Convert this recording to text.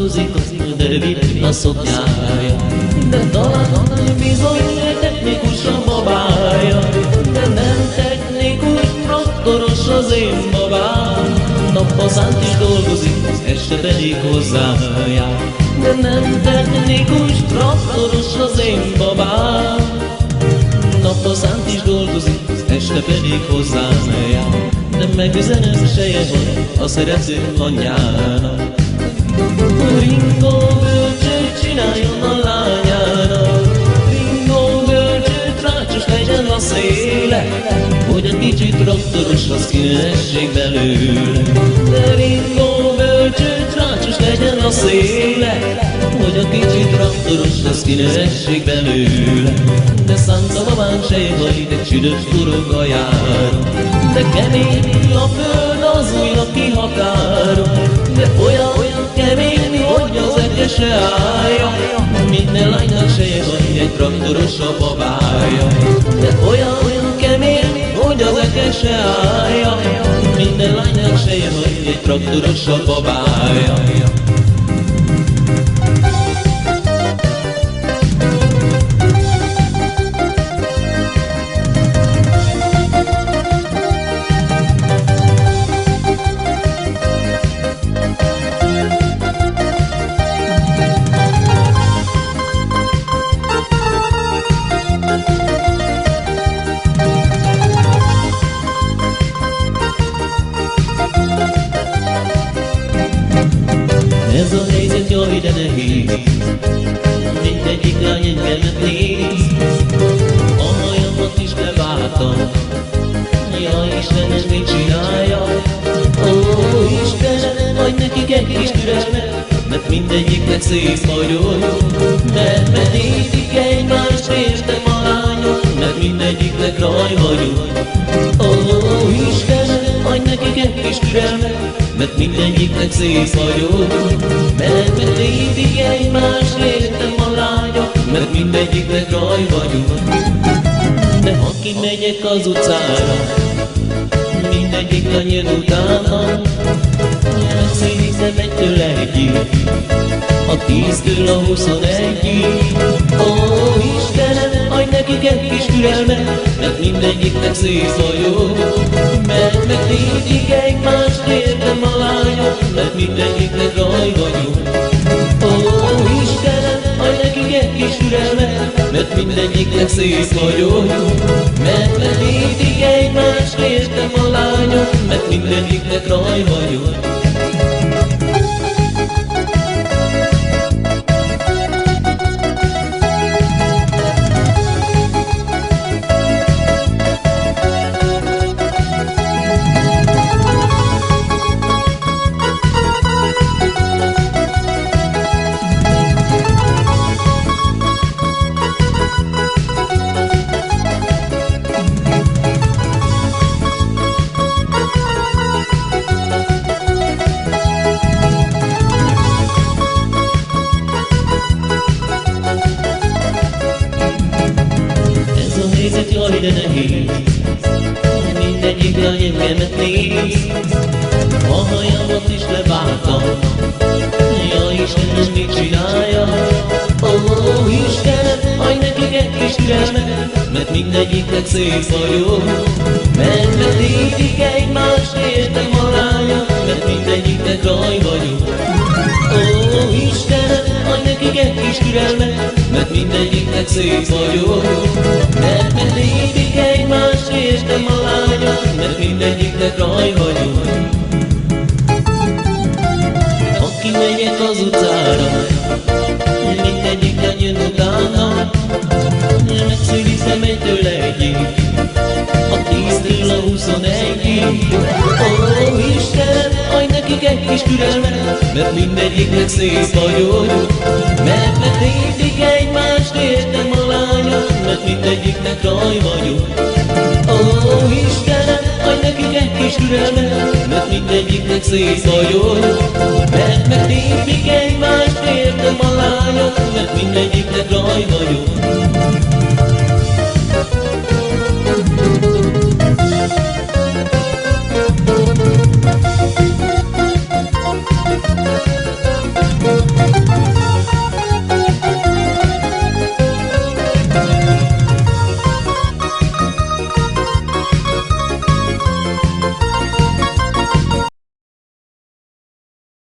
dolgozik, de rövid a szoknyája. De talán bizony technikus a babája, de nem technikus, traktoros az én babám. Nappal szánt is dolgozik, este pedig hozzám jár. De nem technikus, traktoros az én babám. Nappal szánt is dolgozik, este pedig hozzám jár. De megüzenem seje, hogy a szerető anyjának. Ringo bölcsőt csináljon a lányának, Ringo bölcsőt rácsos legyen a széle, hogy egy kicsit traktoros, az kinessék belőle. De Ringo bölcsőt rácsos legyen a széle, hogy a kicsit traktoros, az kinessék belőle. De szánta babám se hajt egy csüdös kurogajára, de kemény a föld, az újra kihakáron, de olyan kemény, hogy az ege se állja. Minden lánynak se van egy traktoros a babája, de olyan kemény, hogy az ege se állja. Minden lánynak se van egy traktoros a babája. Ez a helyzet jaj, de nehéz, mindegyik lány engemet néz. A hajamat is beváltam, jaj Istenem, mit csinálja? Ó Istenem, adj nekik egy kis türelmet, mert mindegyiknek szép vagyok. Mert medítik egymást, értem a lányok, mert mindegyiknek raj vagyok. Ó Istenem, adj nekik egy kis türelmet, mert mindegyiknek szép vagyok. Mert medítik egymást, értem a lányok, mert mindegyiknek raj vagyok. De ha kimegyek az utcára, mindegyik lány jön utána. Megszívizem egytől egyig, a 10-től a 21-ig. Ó Istenem, adj nekik egy kis türelmet, mert mindegyiknek szép vagyok. Mert megtétik egymást, értem a lányok, mert mindegyiknek raj vagyok. Ó Istenem, adj nekik egy kis türelmet, mert mindegyiknek szép vagyok. Mert megtétik egymást, értem a lányok, mert mindegyiknek raj vagyok. Jaj, de nehéz, mindegyik lány engemet néz. A hajamat is leváltam, jaj Istenem, mit csinálja? Ó Istenem, adj nekik egy kis türelmet, mert mindegyiknek szép vagyok. Mert medítik egymást, értem a lányok, mert mindegyiknek raj vagyok. Ó Istenem, adj nekik egy kis türelmet, mert mindegyiknek szép vagyok. Mert medítik egymást, értem a lányok, mert mindegyiknek raj vagyok. Ha kimegyek az utcára, mindegyik lány jön utána. Megszülizem egytől egyig, a 10-től a 21-ig. Ó Istenem, adj nekik egy kis türelmet, mert mindegyiknek szép vagyok. Mert megtétik egymást, értem a lányok, mert mindegyiknek raj vagyok. Ó Istenem, adj nekik egy kis türelmet, mert mindegyiknek szép vagyok. Mert megtétik egymást, értem a lányok, mert mindegyiknek raj vagyok.